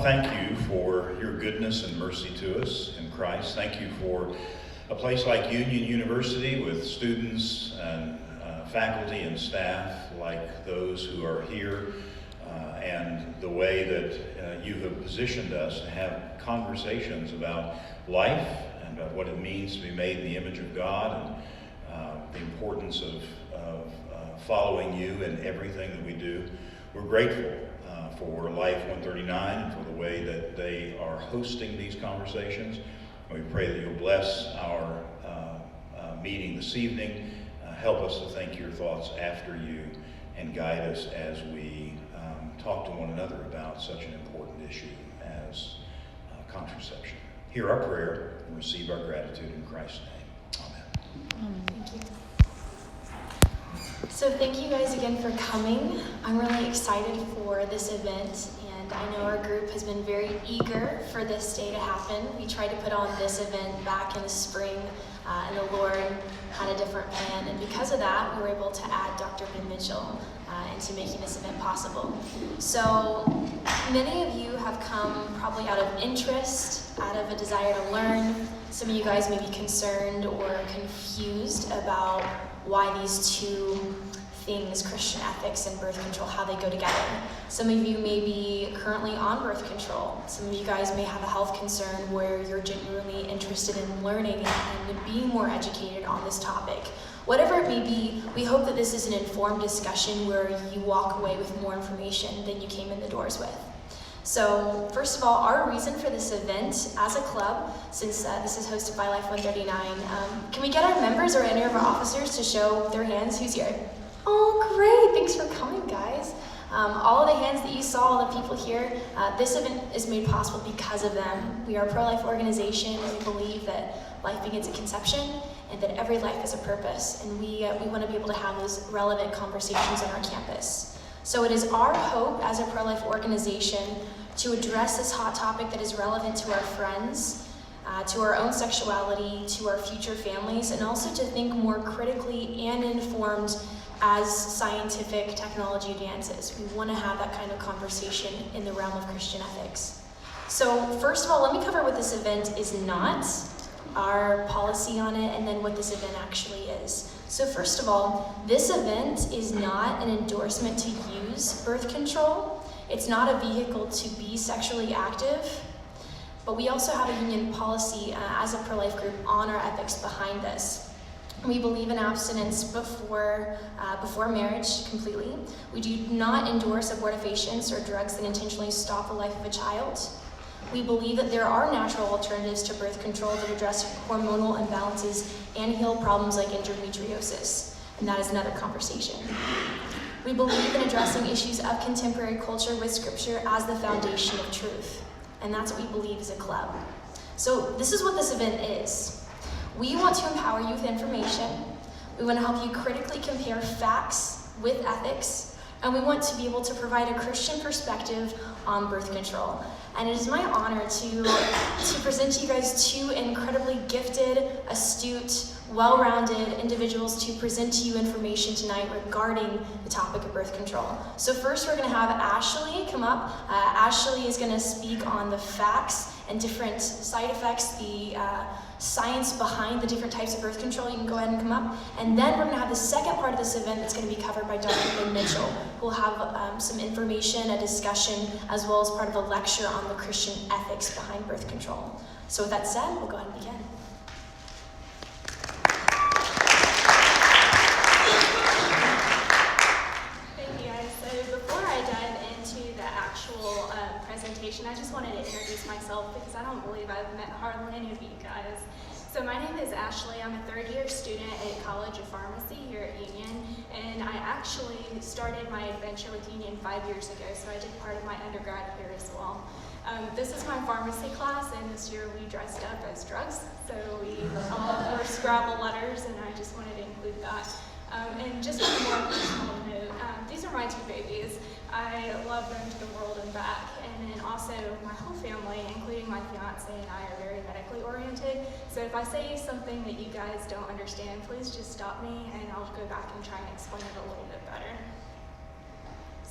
Father, thank you for your goodness and mercy to us in Christ. Thank you for a place like Union University with students and faculty and staff like those who are here, and the way that you have positioned us to have conversations about life and about what it means to be made in the image of God, and the importance of following you in everything that we do. We're grateful for Life 139 and for the way that they are hosting these conversations. And we pray that you'll bless our meeting this evening. Help us to think your thoughts after you and guide us as we talk to one another about such an important issue as contraception. Hear our prayer and receive our gratitude in Christ's name. Amen. Thank you. So thank you guys again for coming. I'm really excited for this event, and I know our group has been very eager for this day to happen. We tried to put on this event back in the spring, and the Lord had a different plan, and because of that, we were able to add Dr. Ben Mitchell into making this event possible. So many of you have come probably out of interest, out of a desire to learn. Some of you guys may be concerned or confused about why these two things, Christian ethics and birth control, how they go together. Some of you may be currently on birth control. Some of you guys may have a health concern where you're genuinely interested in learning and being more educated on this topic. Whatever it may be, we hope that this is an informed discussion where you walk away with more information than you came in the doors with. So first of all, our reason for this event as a club, since this is hosted by Life 139, can we get our members or any of our officers to show their hands? Who's here? Oh, great. Thanks for coming, guys. All of the hands that you saw, all the people here, this event is made possible because of them. We are a pro-life organization, and we believe that life begins at conception and that every life has a purpose, and we want to be able to have those relevant conversations on our campus. So it is our hope as a pro-life organization to address this hot topic that is relevant to our friends, to our own sexuality, to our future families, and also to think more critically and informed as scientific technology advances. We want to have that kind of conversation in the realm of Christian ethics. So first of all, let me cover what this event is not, our policy on it, and then what this event actually is. So first of all, this event is not an endorsement to use birth control. It's not a vehicle to be sexually active, but we also have a union policy as a pro-life group on our ethics behind this. We believe in abstinence before marriage completely. We do not endorse abortifacients or drugs that intentionally stop the life of a child. We believe that there are natural alternatives to birth control that address hormonal imbalances and heal problems like endometriosis, and that is another conversation. We believe in addressing issues of contemporary culture with scripture as the foundation of truth, and that's what we believe as a club. So this is what this event is. We want to empower you with information. We want to help you critically compare facts with ethics, and we want to be able to provide a Christian perspective on birth control. And it is my honor to present to you guys two incredibly gifted, astute, well-rounded individuals to present to you information tonight regarding the topic of birth control. So first we're going to have Ashley come up. Ashley is going to speak on the facts and different side effects, the science behind the different types of birth control. You can go ahead and come up. And then we're going to have the second part of this event that's going to be covered by Dr. Ben Mitchell, who will have some information, a discussion, as well as part of a lecture on the Christian ethics behind birth control. So with that said, we'll go ahead and begin. Thank you, guys. So before I dive into the actual presentation, I just wanted to introduce myself because I don't believe I've met hardly any of you guys. So my name is Ashley. I'm a third-year student at College of Pharmacy here at Union, and I actually started my adventure with Union 5 years ago, so I did part of my undergrad here as well. This is my pharmacy class, and this year we dressed up as drugs, so we all were Scrabble letters, and I just wanted to include that. And just on a more personal note, these are my two babies. I love them to the world and back, and then also my whole family, including my fiance and I, are very medically oriented. So if I say something that you guys don't understand, please just stop me and I'll go back and try and explain it a little bit better.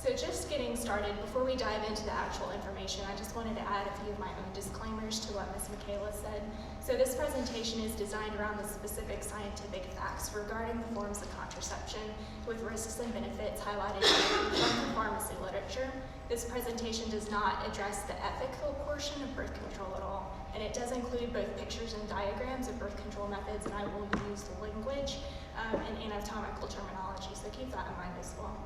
So just getting started, before we dive into the actual information, I just wanted to add a few of my own disclaimers to what Ms. Michaela said. So this presentation is designed around the specific scientific facts regarding the forms of contraception with risks and benefits highlighted from the pharmacy literature. This presentation does not address the ethical portion of birth control at all, and it does include both pictures and diagrams of birth control methods, and I will use the language and anatomical terminology, so keep that in mind as well.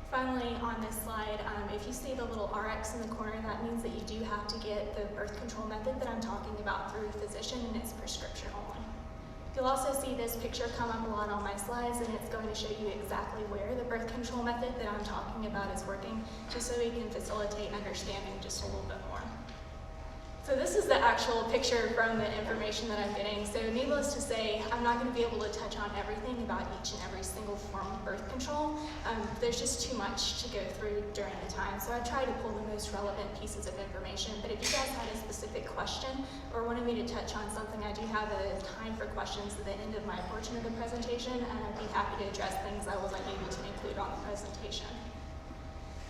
Finally, on this slide, if you see the little RX in the corner, that means that you do have to get the birth control method that I'm talking about through a physician, and it's prescription only. You'll also see this picture come up a lot on my slides, and it's going to show you exactly where the birth control method that I'm talking about is working, just so we can facilitate understanding just a little bit more. So this is the actual picture from the information that I'm getting. So needless to say, I'm not going to be able to touch on everything about each and every single form of birth control. There's just too much to go through during the time. So I tried to pull the most relevant pieces of information. But if you guys had a specific question or wanted me to touch on something, I do have a time for questions at the end of my portion of the presentation, and I'd be happy to address things I wasn't able to include on the presentation.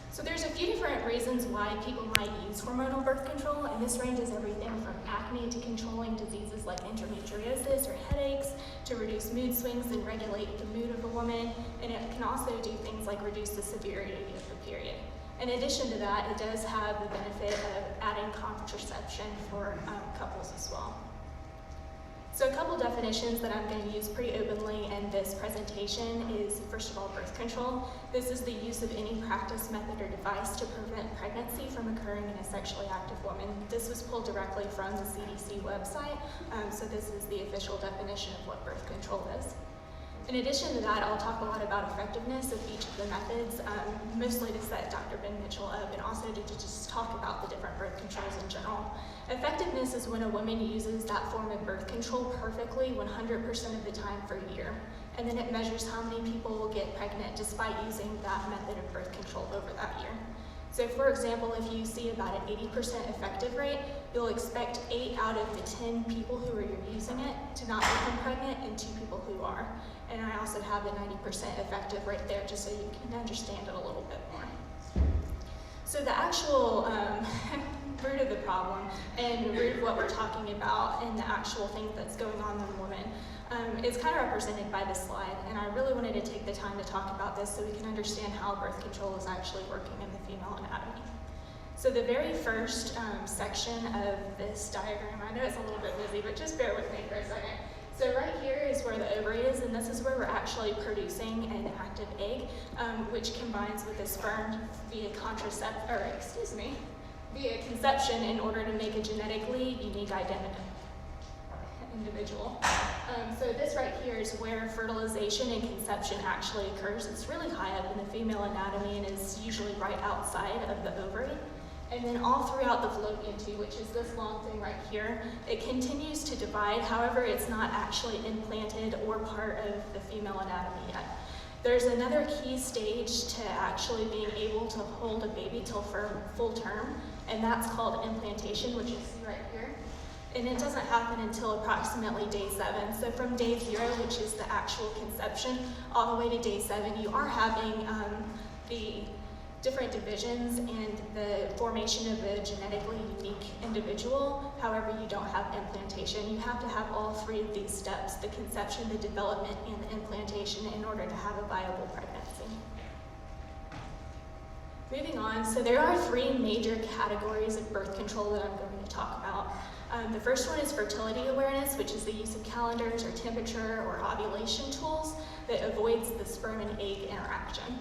So there's a few different reasons why people might use hormonal birth control, and this ranges everything from acne to controlling diseases like endometriosis or headaches, to reduce mood swings and regulate the mood of a woman, and it can also do things like reduce the severity of the period. In addition to that, it does have the benefit of adding contraception for couples as well. So a couple definitions that I'm going to use pretty openly in this presentation is, first of all, birth control. This is the use of any practice, method, or device to prevent pregnancy from occurring in a sexually active woman. This was pulled directly from the CDC website, so this is the official definition of what birth control is. In addition to that, I'll talk a lot about effectiveness of each of the methods, mostly to set Dr. Ben Mitchell up, and also to just talk about the different birth controls in general. Effectiveness is when a woman uses that form of birth control perfectly 100% of the time for a year, and then it measures how many people will get pregnant despite using that method of birth control over that year. So for example, if you see about an 80% effective rate, you'll expect 8 out of the 10 people who are using it to not become pregnant and 2 people who are. And I also have the 90% effective rate there just so you can understand it a little bit more. So the actual root of the problem and root of what we're talking about and the actual thing that's going on in the woman is kind of represented by this slide. And I really wanted to take the time to talk about this so we can understand how birth control is actually working in the female anatomy. So the very first section of this diagram, I know it's a little bit busy, but just bear with me for a second. So right here is where the ovary is, and this is where we're actually producing an active egg, which combines with the sperm via via conception in order to make a genetically unique individual. So this right here is where fertilization and conception actually occurs. It's really high up in the female anatomy and is usually right outside of the ovary. And then all throughout the fallopian tube, which is this long thing right here, it continues to divide. However, it's not actually implanted or part of the female anatomy yet. There's another key stage to actually being able to hold a baby till full term, and that's called implantation, which you see right here. And it doesn't happen until approximately day 7. So from day 0, which is the actual conception, all the way to day 7, you are having the different divisions and the formation of a genetically unique individual. However, you don't have implantation. You have to have all 3 of these steps, the conception, the development, and the implantation, in order to have a viable pregnancy. Moving on, so there are 3 major categories of birth control that I'm going to talk about. The first one is fertility awareness, which is the use of calendars or temperature or ovulation tools that avoids the sperm and egg interaction.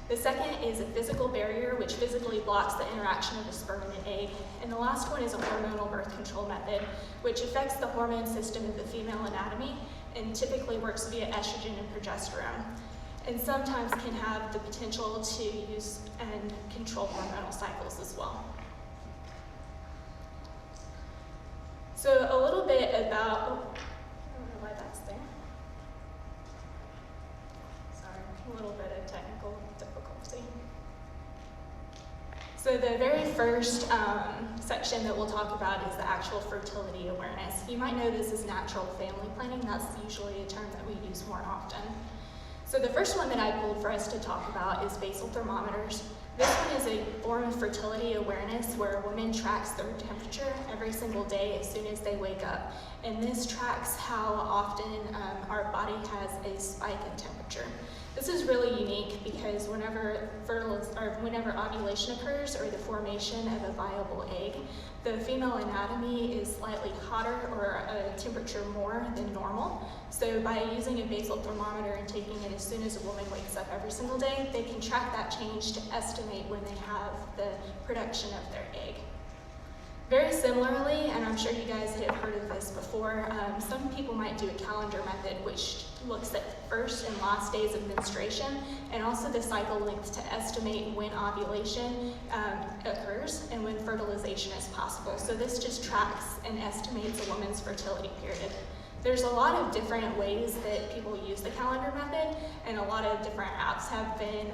The second is a physical barrier, which physically blocks the interaction of the sperm and the egg. And the last one is a hormonal birth control method, which affects the hormone system of the female anatomy and typically works via estrogen and progesterone, and sometimes can have the potential to use and control hormonal cycles as well. So a little bit about, I don't know why that's there. Sorry, a little bit of technical difficulty. So the very first section that we'll talk about is the actual fertility awareness. You might know this as natural family planning. That's usually a term that we use more often. So the first one that I pulled for us to talk about is basal thermometers. This one is a form of fertility awareness where a woman tracks their temperature every single day as soon as they wake up. And this tracks how often our body has a spike in temperature. This is really unique because whenever ovulation occurs or the formation of a viable egg, the female anatomy is slightly hotter or a temperature more than normal. So by using a basal thermometer and taking it as soon as a woman wakes up every single day, they can track that change to estimate when they have the production of their egg. Very similarly, and I'm sure you guys have heard of this before, some people might do a calendar method which looks at first and last days of menstruation and also the cycle length to estimate when ovulation occurs and when fertilization is possible. So this just tracks and estimates a woman's fertility period. There's a lot of different ways that people use the calendar method, and a lot of different apps have been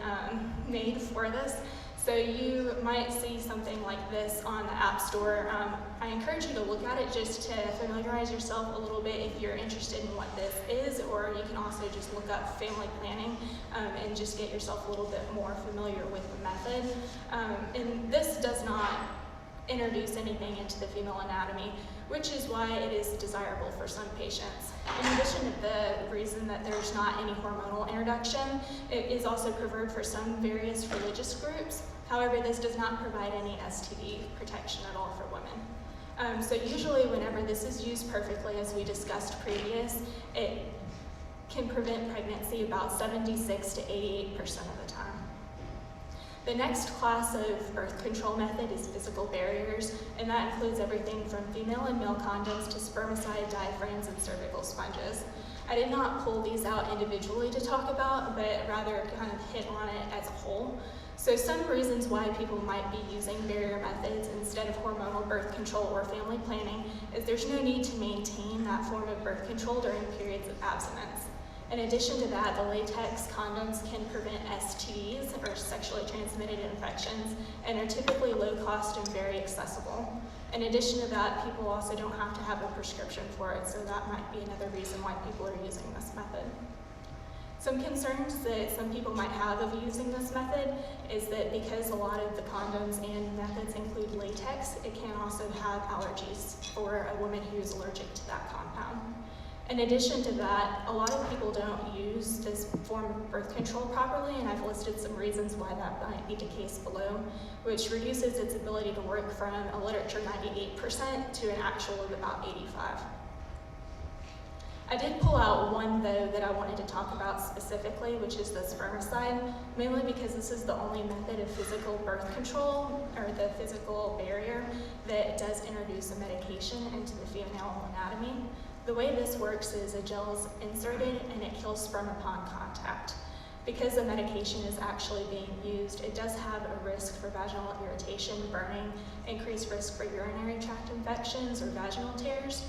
made for this. So you might see something like this on the App Store. I encourage you to look at it just to familiarize yourself a little bit if you're interested in what this is, or you can also just look up family planning and just get yourself a little bit more familiar with the method. And this does not introduce anything into the female anatomy, which is why it is desirable for some patients. In addition to the reason that there's not any hormonal introduction, it is also preferred for some various religious groups. However, this does not provide any STD protection at all for women. So usually whenever this is used perfectly, as we discussed previous, it can prevent pregnancy about 76 to 88% of the time. The next class of birth control method is physical barriers, and that includes everything from female and male condoms to spermicide, diaphragms, and cervical sponges. I did not pull these out individually to talk about, but rather kind of hit on it as a whole. So some reasons why people might be using barrier methods instead of hormonal birth control or family planning is there's no need to maintain that form of birth control during periods of abstinence. In addition to that, the latex condoms can prevent STDs, or sexually transmitted infections, and are typically low cost and very accessible. In addition to that, people also don't have to have a prescription for it, so that might be another reason why people are using this method. Some concerns that some people might have of using this method is that because a lot of the condoms and methods include latex, it can also have allergies for a woman who is allergic to that compound. In addition to that, a lot of people don't use this form of birth control properly, and I've listed some reasons why that might be the case below, which reduces its ability to work from a literature 98% to an actual of about 85%. I did pull out one, though, that I wanted to talk about specifically, which is the spermicide, mainly because this is the only method of physical birth control, or the physical barrier, that does introduce a medication into the female anatomy. The way this works is a gel is inserted and it kills sperm upon contact. Because the medication is actually being used, it does have a risk for vaginal irritation, burning, increased risk for urinary tract infections or vaginal tears.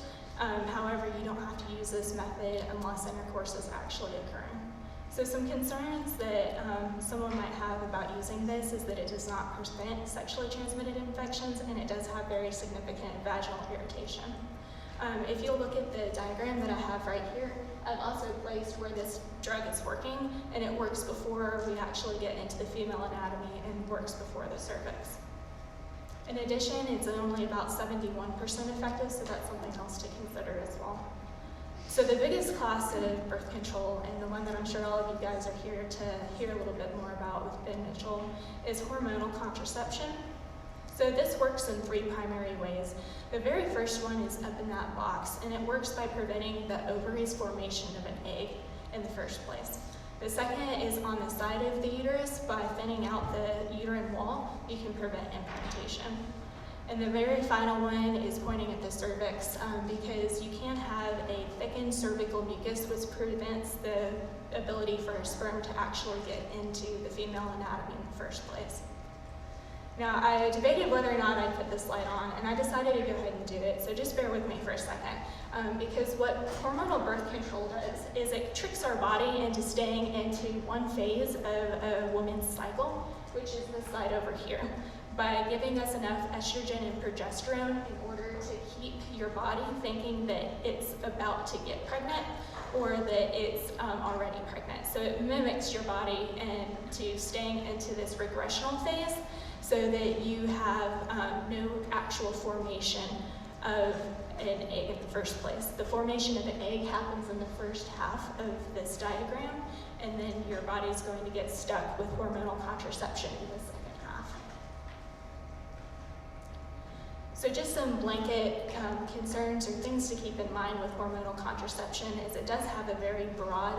However, you don't have to use this method unless intercourse is actually occurring. So some concerns that someone might have about using this is that it does not prevent sexually transmitted infections, and it does have very significant vaginal irritation. If you look at the diagram that I have right here, I've also placed where this drug is working, and it works before we actually get into the female anatomy and works before the cervix. In addition, it's only about 71% effective, so that's something else to consider as well. So the biggest class of birth control, and the one that I'm sure all of you guys are here to hear a little bit more about with Ben Mitchell, is hormonal contraception. So this works in three primary ways. The very first one is up in that box, and it works by preventing the ovaries formation of an egg in the first place. The second is on the side of the uterus. By thinning out the uterine wall, you can prevent implantation. And the very final one is pointing at the cervix, because you can have a thickened cervical mucus, which prevents the ability for a sperm to actually get into the female anatomy in the first place. Now, I debated whether or not I'd put this slide on, and I decided to go ahead and do it, so just bear with me for a second. Because what hormonal birth control does is it tricks our body into staying into one phase of a woman's cycle, which is this slide over here. by giving us enough estrogen and progesterone in order to keep your body thinking that it's about to get pregnant or that it's already pregnant. So it mimics your body into staying into this regressional phase so that you have no actual formation of an egg in the first place. The formation of an egg happens in the first half of this diagram, and then your body's going to get stuck with hormonal contraception in the second half. So just some blanket concerns or things to keep in mind with hormonal contraception is it does have a very broad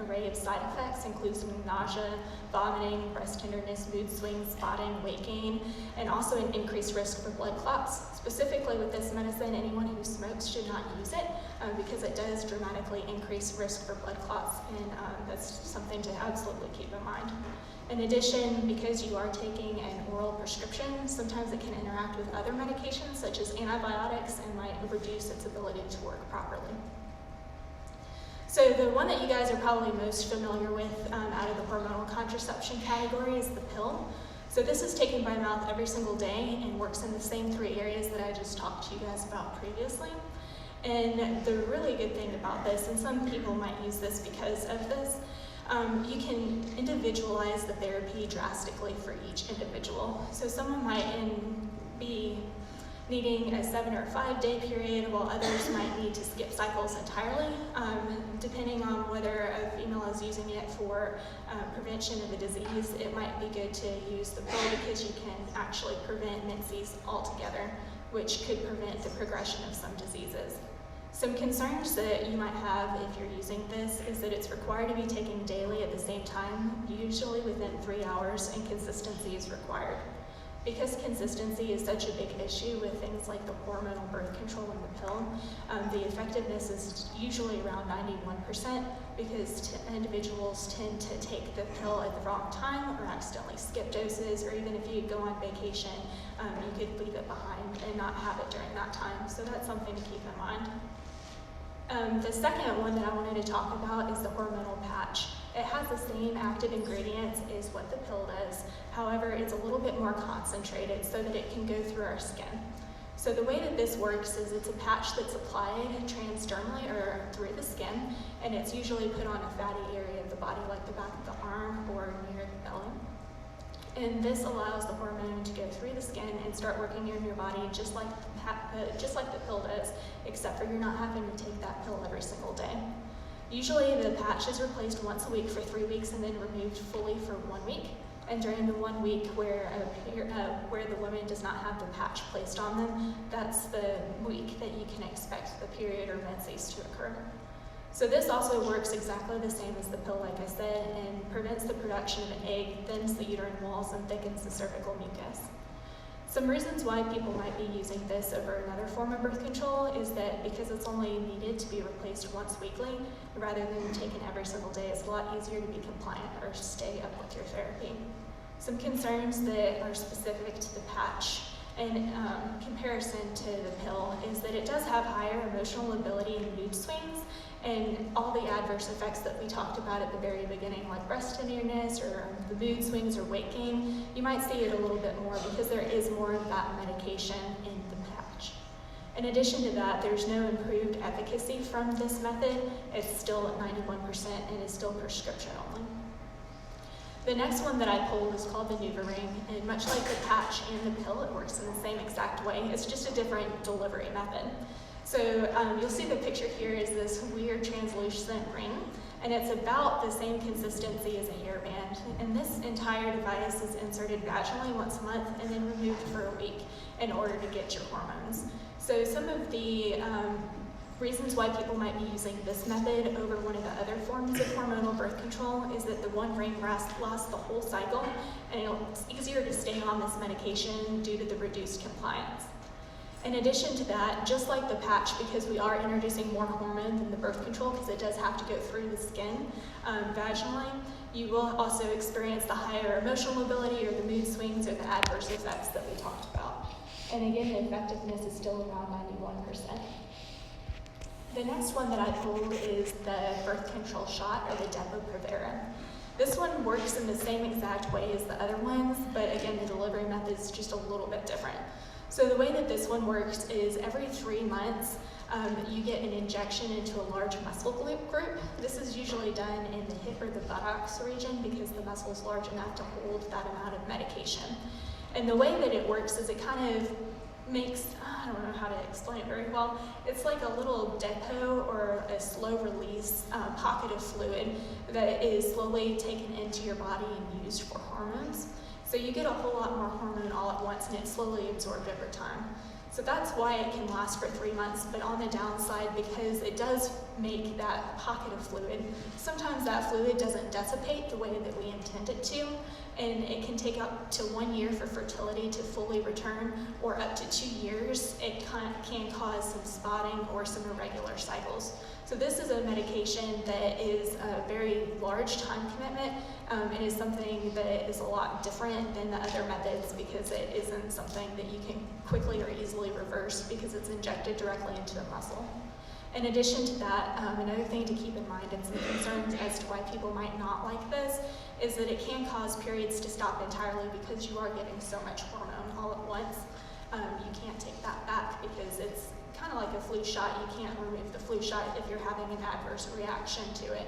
array of side effects, including nausea, vomiting, breast tenderness, mood swings, spotting, weight gain, and also an increased risk for blood clots. Specifically with this medicine, anyone who smokes should not use it because it does dramatically increase risk for blood clots, and that's something to absolutely keep in mind. In addition, because you are taking an oral prescription, sometimes it can interact with other medications such as antibiotics and might reduce its ability to work properly. So the one that you guys are probably most familiar with out of the hormonal contraception category is the pill. So this is taken by mouth every single day and works in the same 3 areas that I just talked to you guys about previously. And the really good thing about this, and some people might use this because of this, you can individualize the therapy drastically for each individual. So someone might be needing a 7 or 5 day period, while others might need to skip cycles entirely, depending on whether a female is using it for prevention of a disease. It might be good to use the pill because you can actually prevent menses altogether, which could prevent the progression of some diseases. Some concerns that you might have if you're using this is that it's required to be taken daily at the same time, usually within 3 hours, and consistency is required. Because consistency is such a big issue with things like the hormonal birth control and the pill, the effectiveness is usually around 91% because individuals tend to take the pill at the wrong time or accidentally skip doses, or even if you go on vacation, you could leave it behind and not have it during that time. So that's something to keep in mind. The second one that I wanted to talk about is the hormonal patch. It has the same active ingredients as what the pill does. However, it's a little bit more concentrated so that it can go through our skin. So the way that this works is it's a patch that's applied transdermally or through the skin, and it's usually put on a fatty area of the body like the back of the arm or near the belly. And this allows the hormone to go through the skin and start working in your body just like the pill does, except for you're not having to take that pill every single day. Usually the patch is replaced once a week for 3 weeks and then removed fully for 1 week. And during the 1 week where the woman does not have the patch placed on them, that's the week that you can expect the period or menses to occur. So this also works exactly the same as the pill, like I said, and prevents the production of an egg, thins the uterine walls, and thickens the cervical mucus. Some reasons why people might be using this over another form of birth control is that because it's only needed to be replaced once weekly, rather than taken every single day, it's a lot easier to be compliant or stay up with your therapy. Some concerns that are specific to the patch in comparison to the pill is that it does have higher emotional ability and mood swings, and all the adverse effects that we talked about at the very beginning, like breast tenderness or the mood swings or weight gain, you might see it a little bit more because there is more of that medication in the patch. In addition to that, there's no improved efficacy from this method. It's still at 91% and is still prescription only. The next one that I pulled is called the NuvaRing, and much like the patch and the pill, it works in the same exact way. It's just a different delivery method. So you'll see the picture here is this weird translucent ring, and it's about the same consistency as a hairband. And this entire device is inserted vaginally once a month and then removed for a week in order to get your hormones. So some of the reasons why people might be using this method over one of the other forms of hormonal birth control is that the one ring lasts the whole cycle, and it's easier to stay on this medication due to the reduced compliance. In addition to that, just like the patch, because we are introducing more hormone than the birth control, because it does have to go through the skin vaginally, you will also experience the higher emotional mobility or the mood swings or the adverse effects that we talked about. And again, the effectiveness is still around 91%. The next one that I pulled is the birth control shot, or the Depo-Provera. This one works in the same exact way as the other ones, but again, the delivery method is just a little bit different. So the way that this one works is every 3 months, you get an injection into a large muscle group. This is usually done in the hip or the buttocks region because the muscle is large enough to hold that amount of medication. And the way that it works is it kind of makes, I don't know how to explain it very well, it's like a little depot or a slow release pocket of fluid that is slowly taken into your body and used for hormones. So you get a whole lot more hormone all at once and it's slowly absorbed over time. So that's why it can last for 3 months, but on the downside, because it does make that pocket of fluid, sometimes that fluid doesn't dissipate the way that we intend it to, and it can take up to 1 year for fertility to fully return, or up to 2 years. It can cause some spotting or some irregular cycles. So this is a medication that is a very large time commitment. It is something that is a lot different than the other methods because it isn't something that you can quickly or easily reverse because it's injected directly into the muscle. In addition to that, another thing to keep in mind and some concerns as to why people might not like this is that it can cause periods to stop entirely because you are getting so much hormone all at once. You can't take that back because it's kind of like a flu shot. You can't remove the flu shot if you're having an adverse reaction to it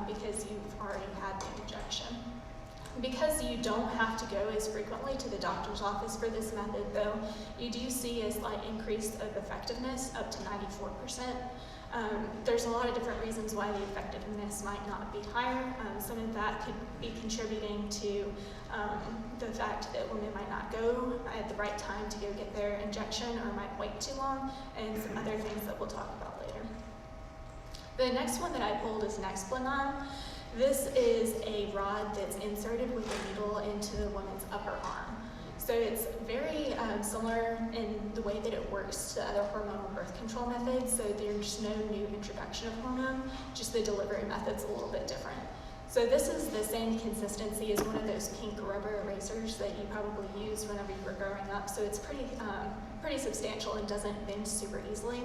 because you've already had the injection. Because you don't have to go as frequently to the doctor's office for this method, though, you do see a slight increase of effectiveness up to 94%. There's a lot of different reasons why the effectiveness might not be higher. Some of that could be contributing to the fact that women might not go at the right time to go get their injection or might wait too long, and some other things that we'll talk about later. The next one that I pulled is Nexplanon. This is a rod that's inserted with a needle into the woman's upper arm. So it's very similar in the way that it works to other hormonal birth control methods. So there's no new introduction of hormone, just the delivery method's a little bit different. So this is the same consistency as one of those pink rubber erasers that you probably used whenever you were growing up. So it's pretty substantial and doesn't bend super easily.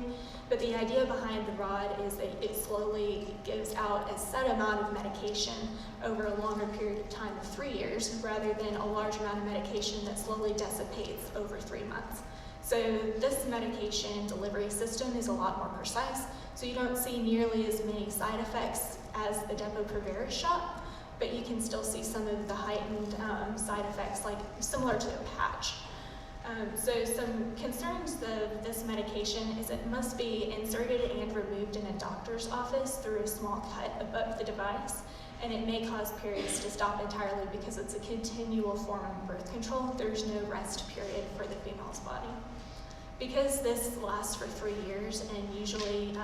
But the idea behind the rod is that it slowly gives out a set amount of medication over a longer period of time of 3 years, rather than a large amount of medication that slowly dissipates over 3 months. So this medication delivery system is a lot more precise, so you don't see nearly as many side effects as the Depo-Provera shot, but you can still see some of the heightened side effects, like similar to a patch. So some concerns of this medication is it must be inserted and removed in a doctor's office through a small cut above the device, and it may cause periods to stop entirely because it's a continual form of birth control. There's no rest period for the female's body. Because this lasts for 3 years, and usually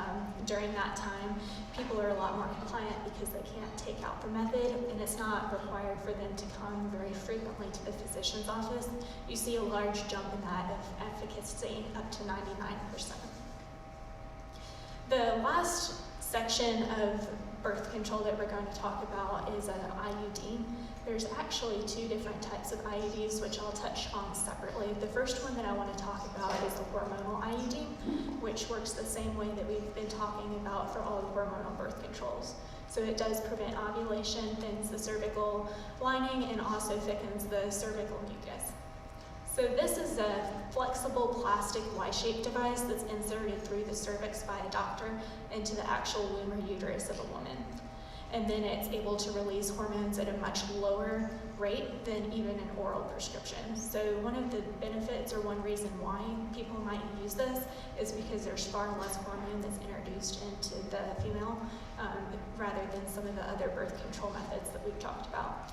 during that time, people are a lot more compliant because they can't take out the method, and it's not required for them to come very frequently to the physician's office. You see a large jump in that of efficacy up to 99%. The last section of birth control that we're going to talk about is an IUD. There's actually 2 different types of IUDs, which I'll touch on separately. The first one that I want to talk about is the hormonal IUD, which works the same way that we've been talking about for all the hormonal birth controls. So it does prevent ovulation, thins the cervical lining, and also thickens the cervical mucus. So this is a flexible plastic Y-shaped device that's inserted through the cervix by a doctor into the actual womb or uterus of a woman. And then it's able to release hormones at a much lower rate than even an oral prescription. So one of the benefits, or one reason why people might use this, is because there's far less hormone that's introduced into the female rather than some of the other birth control methods that we've talked about.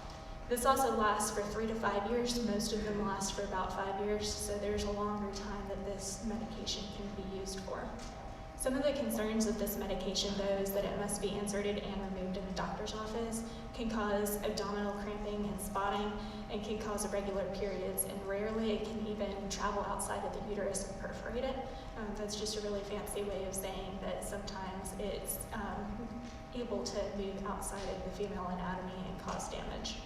This also lasts for 3 to 5 years. Most of them last for about 5 years, so there's a longer time that this medication can be used for. Some of the concerns of this medication, though, is that it must be inserted and removed in a doctor's office, can cause abdominal cramping and spotting, and can cause irregular periods, and rarely it can even travel outside of the uterus and perforate it. That's just a really fancy way of saying that sometimes it's able to move outside of the female anatomy and cause damage.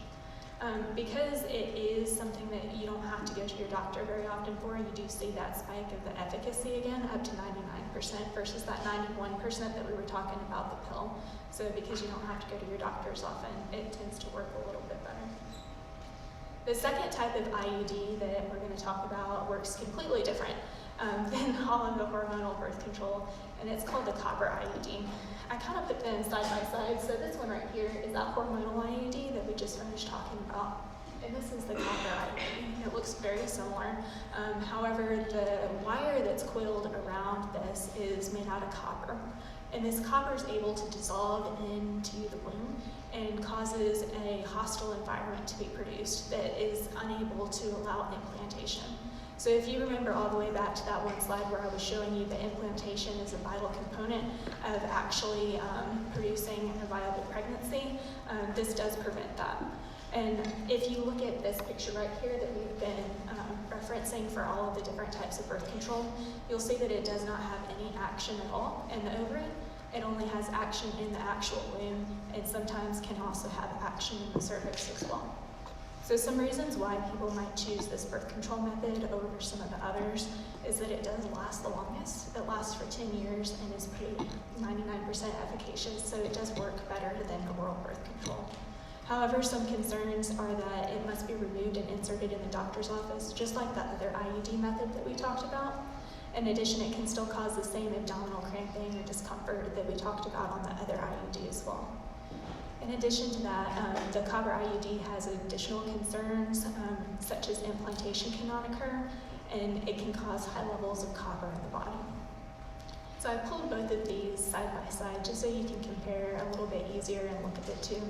Because it is something that you don't have to go to your doctor very often for, you do see that spike of the efficacy again, up to 99% versus that 91% that we were talking about the pill. So because you don't have to go to your doctors often, it tends to work a little bit better. The second type of IUD that we're going to talk about works completely different than all of the hormonal birth control, and it's called the copper IUD. I kind of put them side by side. So this one right here is that hormonal IUD that we just finished talking about. And this is the copper IUD. It looks very similar. However, the wire that's coiled around this is made out of copper. And this copper is able to dissolve into the womb and causes a hostile environment to be produced that is unable to allow implantation. So if you remember all the way back to that one slide where I was showing you the implantation is a vital component of actually producing a viable pregnancy, this does prevent that. And if you look at this picture right here that we've been referencing for all of the different types of birth control, you'll see that it does not have any action at all in the ovary. It only has action in the actual womb, and sometimes can also have action in the cervix as well. So some reasons why people might choose this birth control method over some of the others is that it does last the longest. It lasts for 10 years and is pretty 99% efficacious, so it does work better than oral birth control. However, some concerns are that it must be removed and inserted in the doctor's office, just like that other IUD method that we talked about. In addition, it can still cause the same abdominal cramping or discomfort that we talked about on the other IUD as well. In addition to that, the copper IUD has additional concerns, such as implantation cannot occur, and it can cause high levels of copper in the body. So I pulled both of these side by side just so you can compare a little bit easier and look at the two.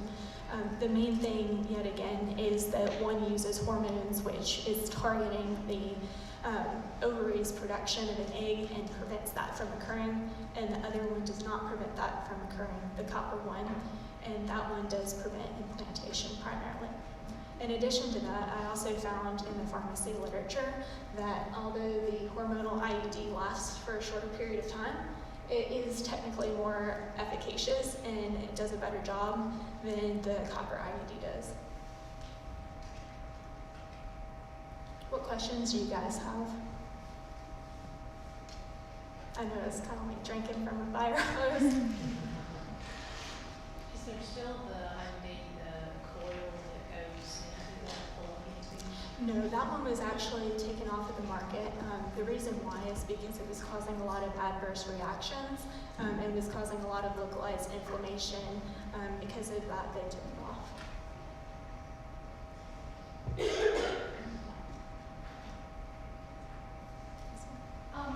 The main thing, yet again, is that one uses hormones, which is targeting the ovaries' production of an egg and prevents that from occurring, and the other one does not prevent that from occurring, the copper one, and that one does prevent implantation primarily. In addition to that, I also found in the pharmacy literature that although the hormonal IUD lasts for a shorter period of time, it is technically more efficacious and it does a better job than the copper IUD does. What questions do you guys have? I know it's kind of like drinking from a fire hose. Is there still the IUD, the coil that goes into that fallopian tube? No, that one was actually taken off of the market. The reason why is because it was causing a lot of adverse reactions and was causing a lot of localized inflammation. Because of that, they took it off.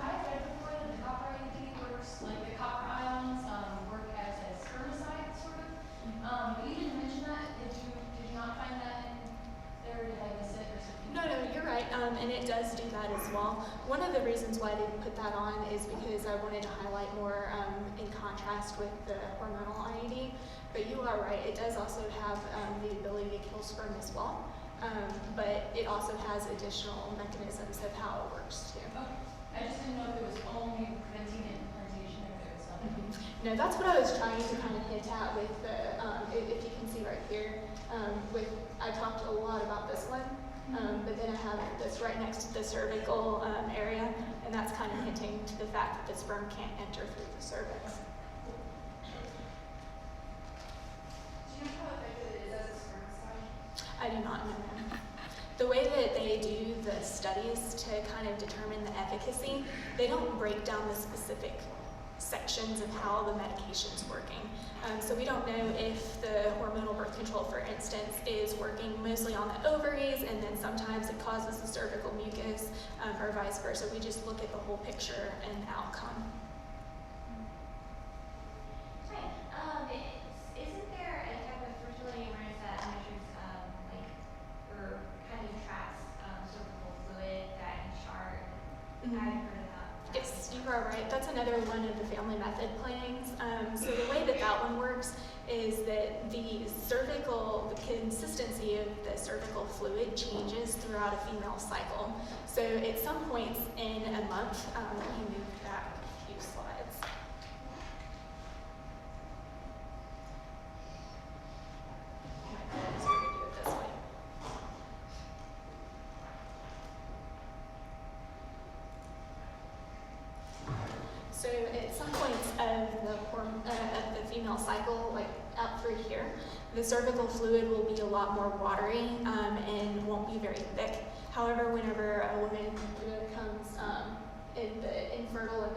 I've read before that the copper IUD works, like the copper ions work as a spermicide, sort of. But you didn't mention that. Did you not find that in there? Did I miss it or something? No, you're right, and it does do that as well. One of the reasons why I didn't put that on is because I wanted to highlight more in contrast with the hormonal IUD. But you are right, it does also have the ability to kill sperm as well. But it also has additional mechanisms of how it works too. Okay. I just didn't know if it was only preventing implantation or if it was something. No, that's what I was trying to kind of hint at with the, if you can see right here, I talked a lot about this one, but then I have this right next to the cervical area, and that's kind of hinting to the fact that the sperm can't enter through the cervix. Do you know how effective it is as a spermicide? I do not know. The way that they do the studies to kind of determine the efficacy, they don't break down the specific sections of how the medication's working. So we don't know if the hormonal birth control, for instance, is working mostly on the ovaries and then sometimes it causes the cervical mucus or vice versa. We just look at the whole picture and outcome. Hi. Isn't there a type of fertility awareness that measures, or kind of tracks cervical fluid that you chart? Mhm. I've heard of that. Yes, you are right. That's another one of the family method plannings. So the way that that one works is that the consistency of the cervical fluid changes throughout a female cycle. So at some points in a month, let me move back a few slides. Might be easier to do it this way. of the female cycle, like out through here, the cervical fluid will be a lot more watery and won't be very thick. However, whenever a woman becomes in the infertile and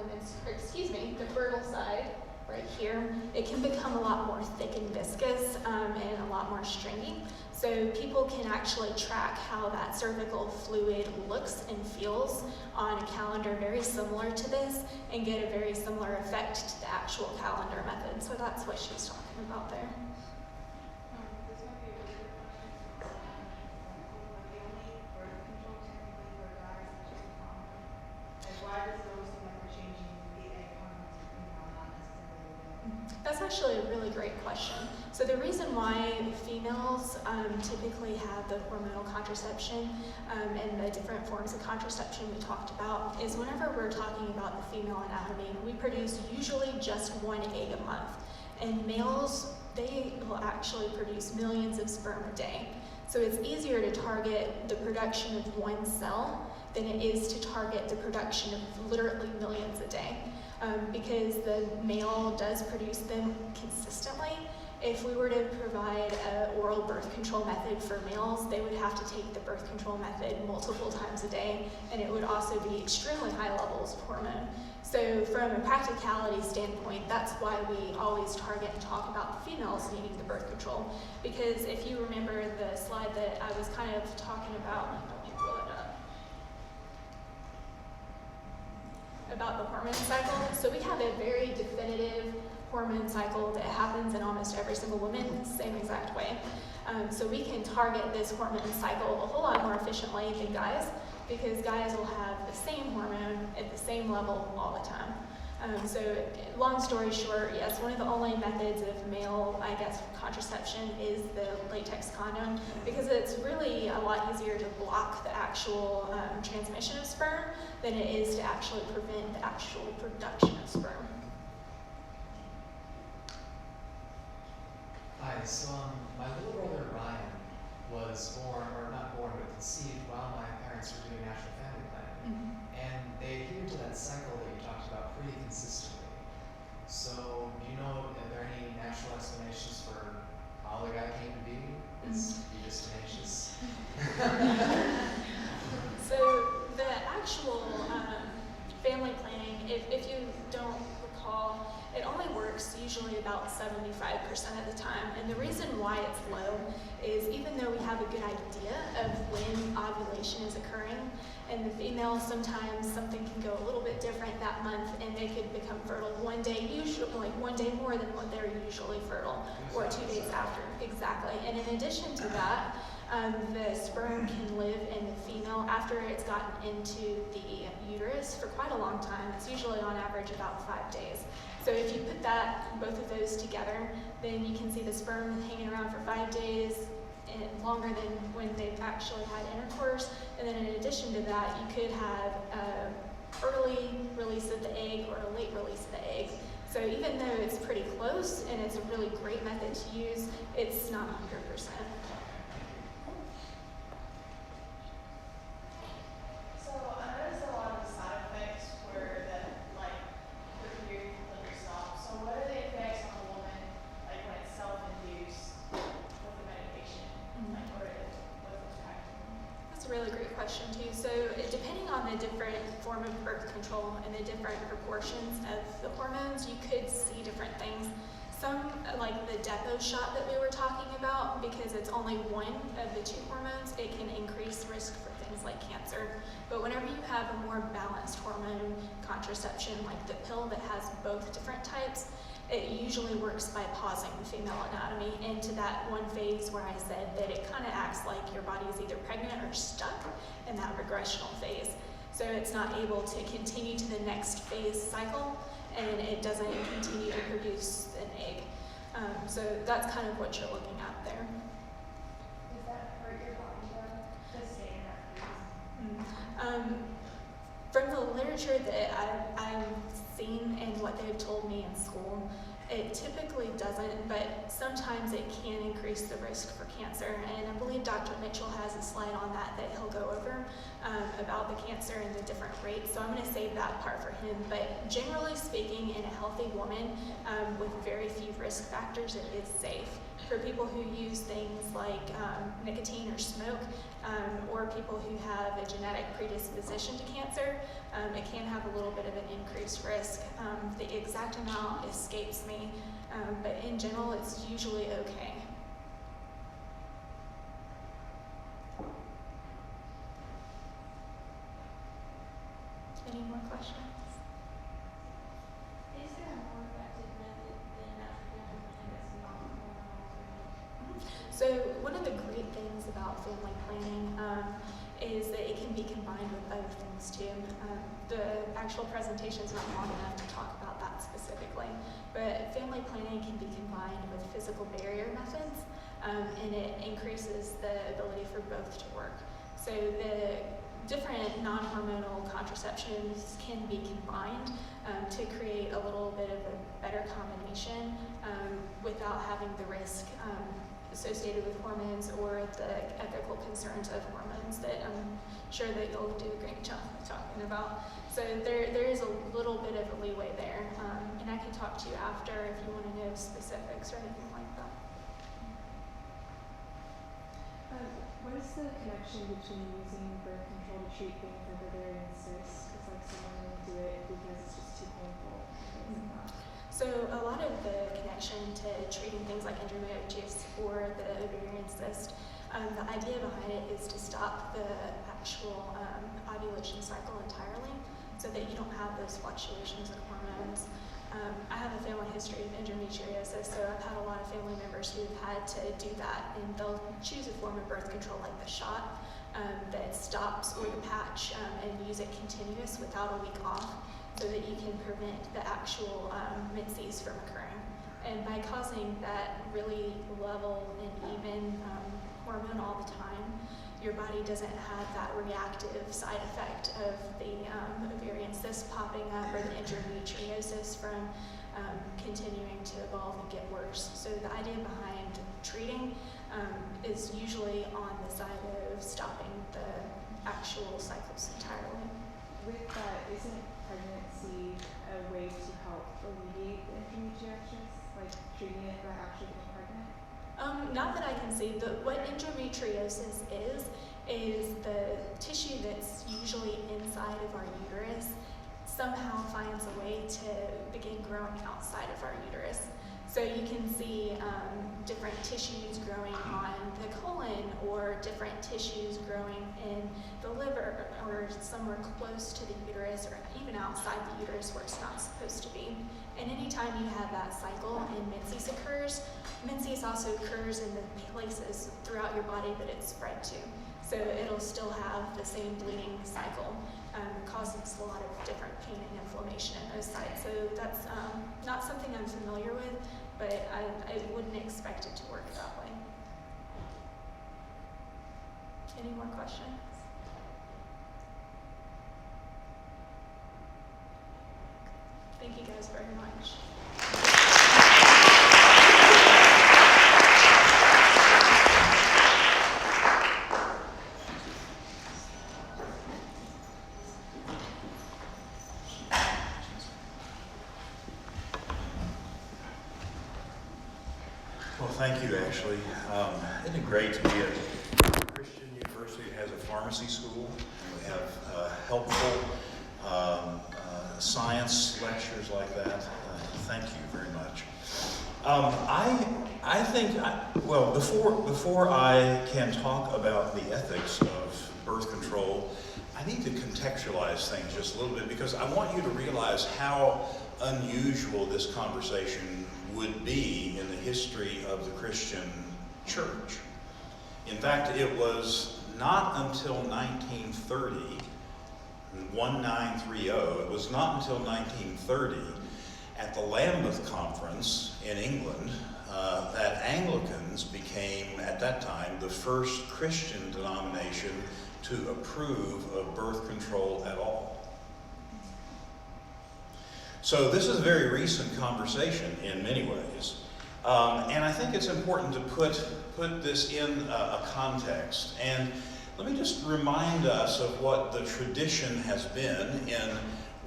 the fertile side right here, it can become a lot more thick and viscous and a lot more stringy. So people can actually track how that cervical fluid looks and feels on a calendar very similar to this and get a very similar effect to the actual calendar method. So that's what she's talking about there. This might be a weird question. Like the only birth control technically for guys is just a condom. Like why does it always seem like we're changing the egg hormones for female, not necessarily the male? That's actually a really great question. So the reason why females typically have the hormonal contraception and the different forms of contraception we talked about is whenever we're talking about the female anatomy, we produce usually just one egg a month. And males, they will actually produce millions of sperm a day. So it's easier to target the production of one cell than it is to target the production of literally millions a day. Because the male does produce them consistently. If we were to provide an oral birth control method for males, they would have to take the birth control method multiple times a day, and it would also be extremely high levels of hormone. So from a practicality standpoint, that's why we always target and talk about the females needing the birth control. Because if you remember the slide that I was kind of talking about, let me pull it up, about the hormone cycle. So we have a very definitive hormone cycle that happens in almost every single woman, same exact way. So we can target this hormone cycle a whole lot more efficiently than guys, because guys will have the same hormone at the same level all the time. So long story short, yes, one of the only methods of male, contraception is the latex condom, because it's really a lot easier to block the actual transmission of sperm than it is to actually prevent the actual production of sperm. Hi, so my little brother Ryan was born, or not born, but conceived while my parents were doing natural family planning. And they adhered to that cycle that you talked about pretty consistently. So, do you know, are there any natural explanations for how the guy came to be? Is he just tenacious? So the actual family planning, if you don't recall, it only works usually about 75% of the time. And the reason why it's low is even though we have a good idea of when ovulation is occurring, and the female, sometimes something can go a little bit different that month and they could become fertile one day, usually like one day more than what they're usually fertile, or 2 days after. Exactly. And in addition to that, the sperm can live in the female after it's gotten into the uterus for quite a long time. It's usually on average about 5 days. So if you put both of those together, then you can see the sperm hanging around for 5 days, and longer than when they've actually had intercourse. And then in addition to that, you could have an early release of the egg or a late release of the egg. So even though it's pretty close and it's a really great method to use, it's not 100%. So I noticed a lot of the side effects were that like the period completely stopped. So what are the effects on the woman, like when it's self-induced with the medication? Like what is practical? That's a really great question too. So depending on the different form of birth control and the different proportions of the hormones, you could see different things. Some, like the depot shot that we were talking about, because it's only one of the two hormones, it can increase risk for things like cancer. But whenever you have a more balanced hormone contraception, like the pill that has both different types, it usually works by pausing the female anatomy into that one phase where I said that it kind of acts like your body is either pregnant or stuck in that regressional phase. So it's not able to continue to the next phase cycle, and it doesn't continue to produce an egg. So that's kind of what you're looking at there. Does that hurt your body though, to stay in that phase? From the literature that I've seen and what they've told me in school, It typically doesn't, but sometimes it can increase the risk for cancer. And I believe Dr. Mitchell has a slide on that he'll go over about the cancer and the different rates. So I'm going to save that part for him. But generally speaking, in a healthy woman with very few risk factors, it is safe. For people who use things like nicotine or smoke, or people who have a genetic predisposition to cancer, it can have a little bit of an increased risk. The exact amount escapes me, but in general, it's usually okay. Any more questions? Is there a more effective method than natural family planning that's non-hormonal? So one of the great things about family planning is that it can be combined with other things too. The actual presentation is not long enough to talk about that specifically, but family planning can be combined with physical barrier methods, and it increases the ability for both to work. So the different non-hormonal contraceptions can be combined to create a little bit of a better combination without having the risk associated with hormones or the ethical concerns of hormones that I'm sure that you'll do a great job of talking about. So there is a little bit of a leeway there, and I can talk to you after if you want to know specifics or anything like that. What is the connection between using birth control to treat things like ovarian cysts? Because like someone will do it because it's just too painful. Things like that. So a lot of the connection to treating things like endometriosis or the ovarian cyst, the idea behind it is to stop the actual ovulation cycle entirely so that you don't have those fluctuations of hormones. I have a family history of endometriosis, so I've had a lot of family members who've had to do that, and they'll choose a form of birth control like the shot that stops, or the patch, and use it continuous without a week off, so that you can prevent the actual menses from occurring. And by causing that really level and even hormone all the time, your body doesn't have that reactive side effect of the ovarian cyst popping up or the endometriosis from continuing to evolve and get worse. So the idea behind treating is usually on the side of stopping the actual cycles entirely. With that, isn't pregnancy a way to help alleviate the endometriosis? Like treating it by actually getting pregnant? Not that I can see, but what endometriosis is the tissue that's usually inside of our uterus somehow finds a way to begin growing outside of our uterus. So you can see different tissues growing on the colon, or different tissues growing in the liver, or somewhere close to the uterus, or even outside the uterus where it's not supposed to be. And anytime you have that cycle and menses occurs, menses also occurs in the places throughout your body that it's spread to. So it'll still have the same bleeding cycle, causes a lot of different pain and inflammation in those sites. So that's not something I'm familiar with, but I wouldn't expect it to work that way. Any more questions? Thank you guys very much. Well, thank you, Ashley. Isn't it great to be a Christian university that has a pharmacy school? And we have helpful science lectures like that. Thank you very much. I think, well, before I can talk about the ethics of birth control, I need to contextualize things just a little bit, because I want you to realize how unusual this conversation would be in the history of the Christian church. In fact, it was not until 1930, 1930, it was not until 1930 at the Lambeth Conference in England that Anglicans became, at that time, the first Christian denomination to approve of birth control at all. So this is a very recent conversation in many ways. And I think it's important to put this in a context. And let me just remind us of what the tradition has been in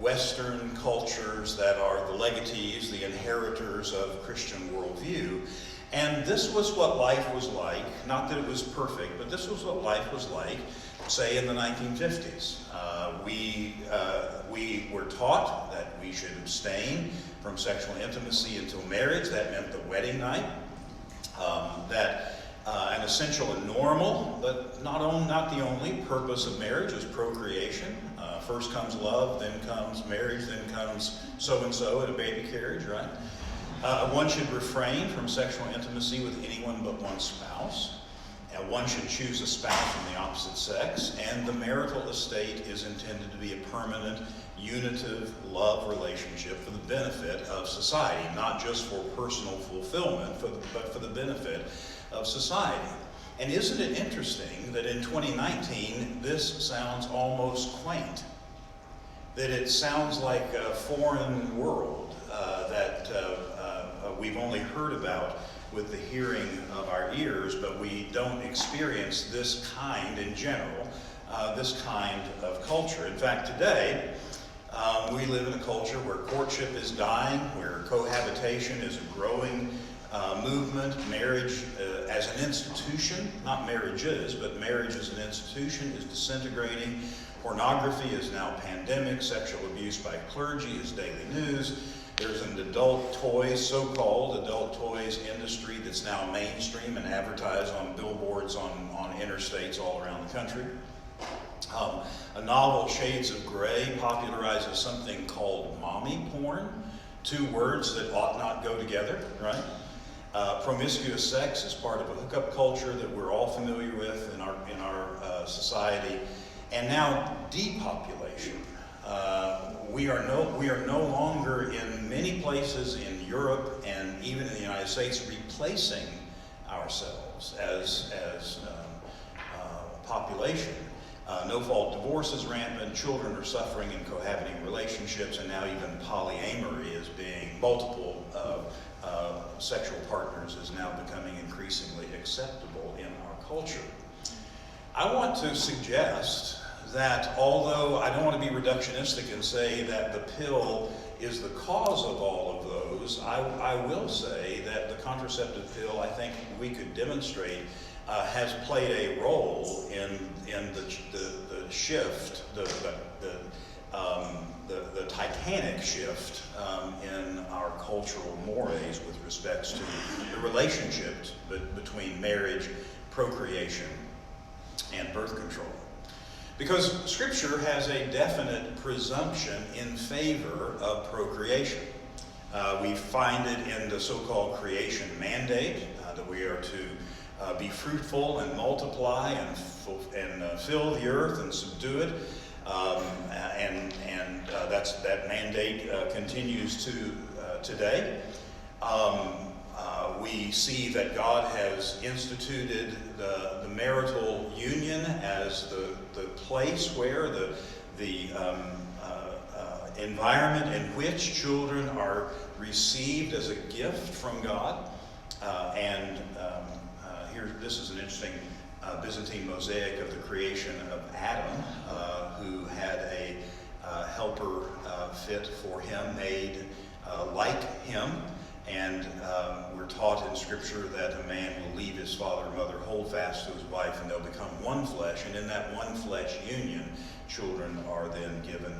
Western cultures that are the legatees, the inheritors of Christian worldview. And this was what life was like, not that it was perfect, but this was what life was like, say, in the 1950s. We were taught that we should abstain from sexual intimacy until marriage. That meant the wedding night. An essential and normal, but not the only purpose of marriage is procreation. First comes love, then comes marriage, then comes so-and-so at a baby carriage, right? One should refrain from sexual intimacy with anyone but one spouse. One should choose a spouse from the opposite sex, and the marital estate is intended to be a permanent, unitive love relationship for the benefit of society, not just for personal fulfillment, but for the benefit of society. And isn't it interesting that in 2019, this sounds almost quaint? That it sounds like a foreign world that we've only heard about with the hearing of our ears, but we don't experience this kind in general, this kind of culture. In fact, today, we live in a culture where courtship is dying, where cohabitation is a growing movement. Marriage as an institution, not marriages, but marriage as an institution is disintegrating. Pornography is now pandemic. Sexual abuse by clergy is daily news. There's an adult toys, so-called adult toys industry that's now mainstream and advertised on billboards on interstates all around the country. A novel, Shades of Grey, popularizes something called mommy porn, two words that ought not go together, right? Promiscuous sex is part of a hookup culture that we're all familiar with in our society. And now depopulation. We are no longer in many places in Europe and even in the United States replacing ourselves as population. No-fault divorce is rampant. Children are suffering in cohabiting relationships, and now even polyamory is being multiple sexual partners is now becoming increasingly acceptable in our culture. I want to suggest that although I don't want to be reductionistic and say that the pill is the cause of all of those, I will say that the contraceptive pill, I think we could demonstrate, has played a role in the shift, the titanic shift in our cultural mores with respects to the relationship between marriage, procreation, and birth control. Because Scripture has a definite presumption in favor of procreation. We find it in the so-called creation mandate, that we are to be fruitful and multiply and fill the earth and subdue it. That mandate continues to today. We see that God has instituted the marital union as the place where the environment in which children are received as a gift from God. Here, this is an interesting Byzantine mosaic of the creation of Adam, who had a helper fit for him, made like him. And we're taught in Scripture that a man will leave his father and mother, hold fast to his wife, and they'll become one flesh. And in that one flesh union, children are then given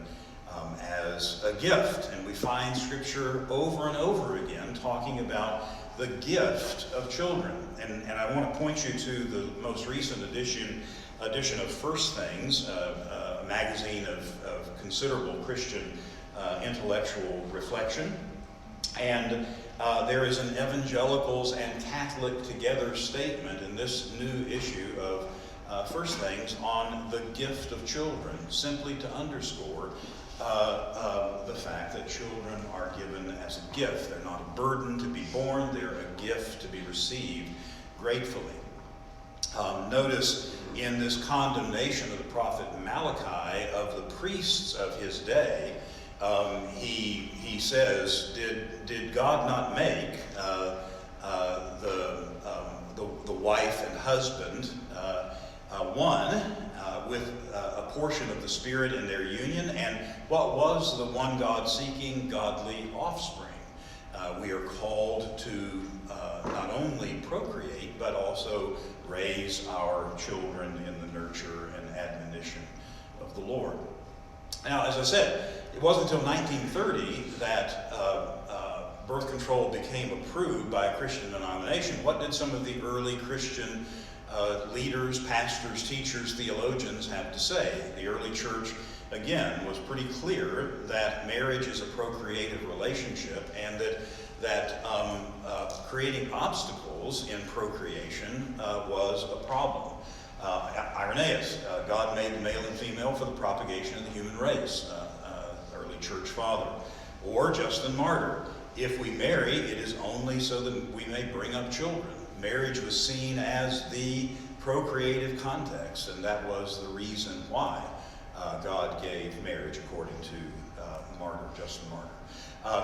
as a gift. And we find Scripture over and over again talking about the gift of children. And I want to point you to the most recent edition of First Things, a magazine of considerable Christian intellectual reflection. And there is an evangelicals and Catholic together statement in this new issue of First Things on the gift of children, simply to underscore the fact that children are given as a gift. They're not a burden to be born, they're a gift to be received gratefully. Notice in this condemnation of the prophet Malachi of the priests of his day, he says, did God not make the wife and husband one with a portion of the Spirit in their union? And what was the one God seeking? Godly offspring. We are called to not only procreate, but also raise our children in the nurture and admonition of the Lord. Now, as I said, it wasn't until 1930 that birth control became approved by a Christian denomination. What did some of the early Christian leaders, pastors, teachers, theologians have to say? The early church, again, was pretty clear that marriage is a procreative relationship, and that creating obstacles in procreation was a problem. Irenaeus, God made the male and female for the propagation of the human race, early church father. Or Justin Martyr, if we marry, it is only so that we may bring up children. Marriage was seen as the procreative context, and that was the reason why God gave marriage, according to Justin Martyr.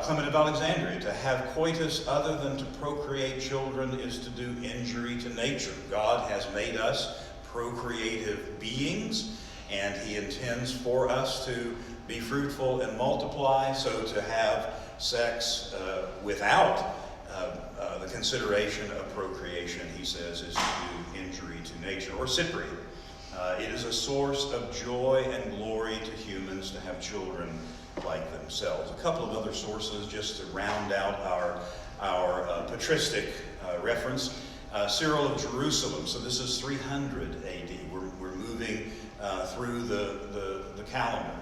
Clement of Alexandria, to have coitus other than to procreate children is to do injury to nature. God has made us procreative beings, and he intends for us to be fruitful and multiply. So to have sex without the consideration of procreation, he says, is to do injury to nature. Or Cyprian, it is a source of joy and glory to humans to have children like themselves. A couple of other sources just to round out our patristic reference. Cyril of Jerusalem, so this is 300 AD. We're moving through the calendar.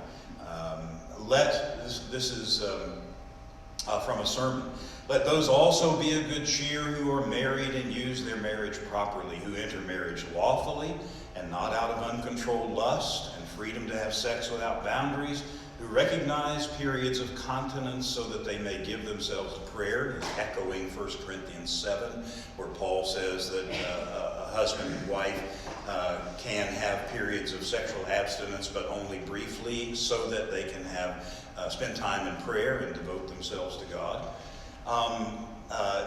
This is from a sermon. Let those also be of good cheer who are married and use their marriage properly, who enter marriage lawfully and not out of uncontrolled lust and freedom to have sex without boundaries, who recognize periods of continence so that they may give themselves to prayer, echoing 1 Corinthians 7, where Paul says that a husband and wife can have periods of sexual abstinence, but only briefly, so that they can spend time in prayer and devote themselves to God.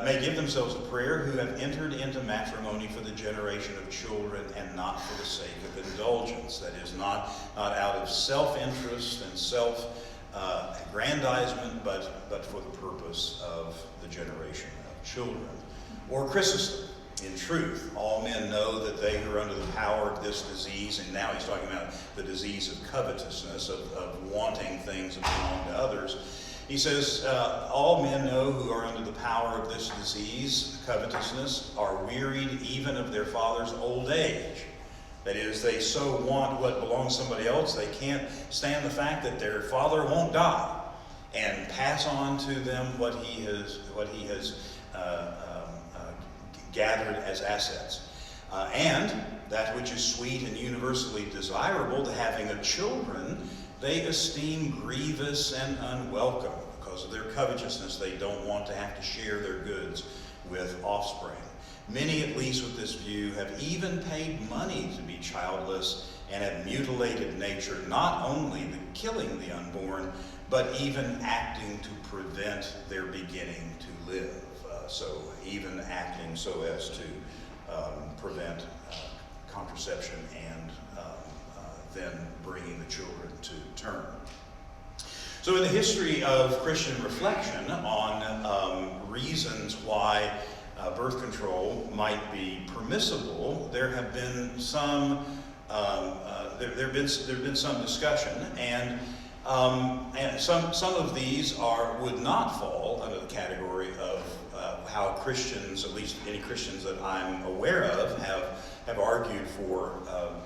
May give themselves to prayer, who have entered into matrimony for the generation of children and not for the sake of indulgence. That is, not out of self-interest and self-aggrandizement, but for the purpose of the generation of children. Or Chrysostom, in truth, all men know that they who are under the power of this disease, and now he's talking about the disease of covetousness, of wanting things that belong to others. He says, all men know who are under the power of this disease, covetousness, are wearied even of their father's old age. That is, they so want what belongs to somebody else, they can't stand the fact that their father won't die and pass on to them what he has gathered as assets. And that which is sweet and universally desirable, to having of children, they esteem grievous and unwelcome. Because of their covetousness, they don't want to have to share their goods with offspring. Many, at least with this view, have even paid money to be childless and have mutilated nature, not only the killing the unborn, but even acting to prevent their beginning to live. So even acting so as to prevent contraception and then bringing the children to term. So in the history of Christian reflection on reasons why birth control might be permissible, there have been some there have been some discussion, and some of these would not fall under the category of how Christians, at least any Christians that I'm aware of, have argued for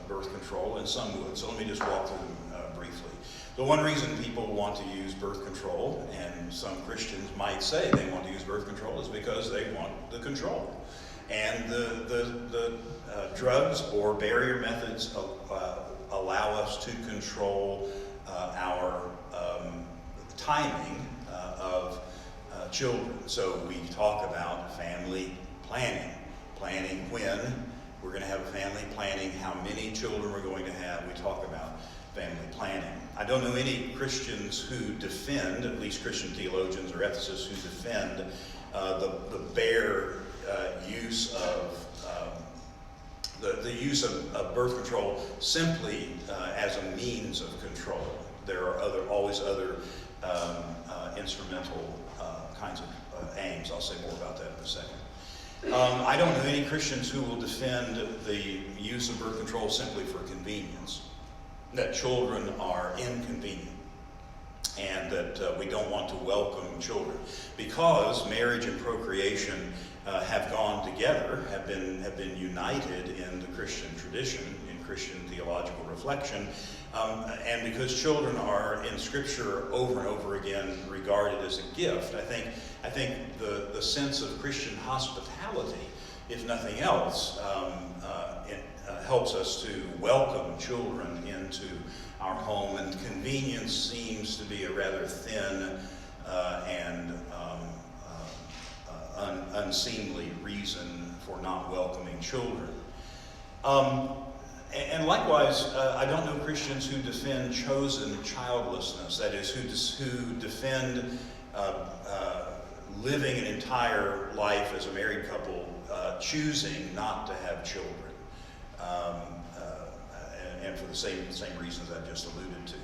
birth control, and some would. So let me just walk through them briefly. The one reason people want to use birth control, and some Christians might say they want to use birth control, is because they want the control. And the drugs or barrier methods allow us to control our timing of children. So we talk about family planning when we're going to have a family, planning how many children we're going to have. We talk about family planning. I don't know any Christians who defend, at least Christian theologians or ethicists who defend the bare use of the use of birth control simply as a means of control. There are always other instrumental kinds of aims. I'll say more about that in a second. I don't know any Christians who will defend the use of birth control simply for convenience, that children are inconvenient, and that we don't want to welcome children. Because marriage and procreation have gone together, have been united in the Christian tradition, in Christian theological reflection, and because children are in Scripture over and over again regarded as a gift, I think the sense of Christian hospitality, if nothing else, helps us to welcome children into our home, and convenience seems to be a rather thin and unseemly reason for not welcoming children. And likewise, I don't know Christians who defend chosen childlessness, that is, who defend living an entire life as a married couple, choosing not to have children, and for the same reasons I just alluded to.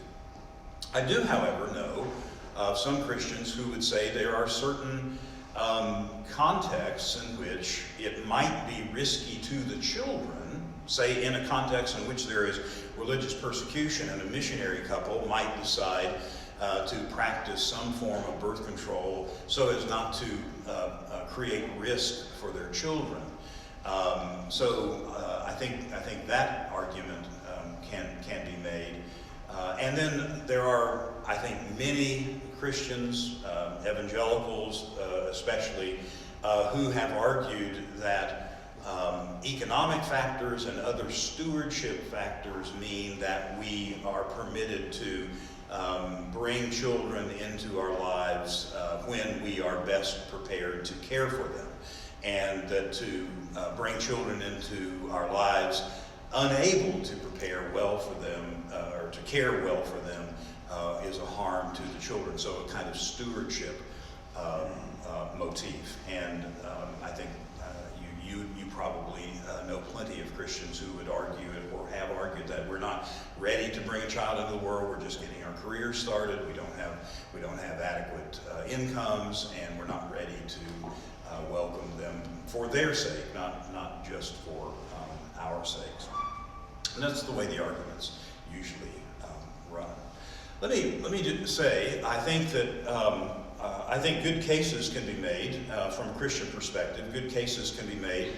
I do, however, know of some Christians who would say there are certain contexts in which it might be risky to the children, say in a context in which there is religious persecution and a missionary couple might decide to practice some form of birth control so as not to create risk for their children. I think that argument can be made. And then there are, I think, many Christians, evangelicals especially, who have argued that economic factors and other stewardship factors mean that we are permitted to bring children into our lives when we are best prepared to care for them, and that to bring children into our lives unable to prepare well for them or to care well for them is a harm to the children. So a kind of stewardship motif. And I think you probably know plenty of Christians who would argue it or have argued that we're not ready to bring a child into the world. We're just getting our careers started. We don't have adequate incomes, and we're not ready to welcome them for their sake, not just for our sakes. And that's the way the arguments usually run. Let me just say, I think that I think good cases can be made from a Christian perspective. Good cases can be made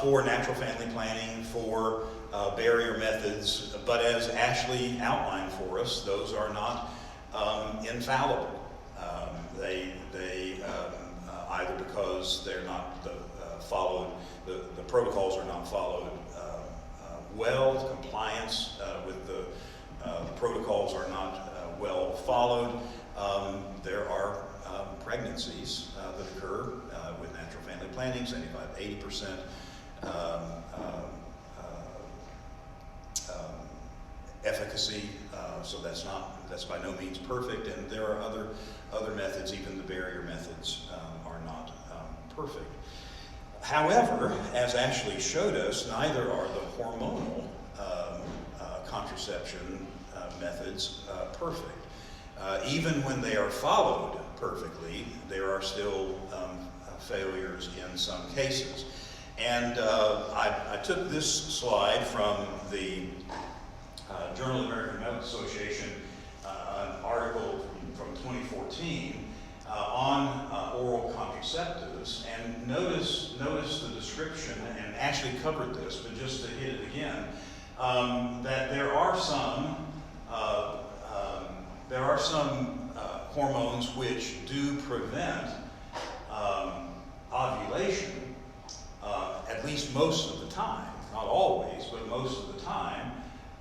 for natural family planning, for barrier methods, but as Ashley outlined for us, those are not infallible. They either because they're not followed, the protocols are not followed well, compliance with the protocols are not well followed. There are pregnancies that occur with natural family planning, 75-80%. Efficacy, so that's by no means perfect, and there are other methods, even the barrier methods are not perfect. However, as Ashley showed us, neither are the hormonal contraception methods perfect. Even when they are followed perfectly, there are still failures in some cases. And I took this slide from the Journal of the American Medical Association, an article from 2014 on oral contraceptives, and notice the description, and Ashley covered this, but just to hit it again, that there are some hormones which do prevent ovulation, at least most of the time, not always, but most of the time.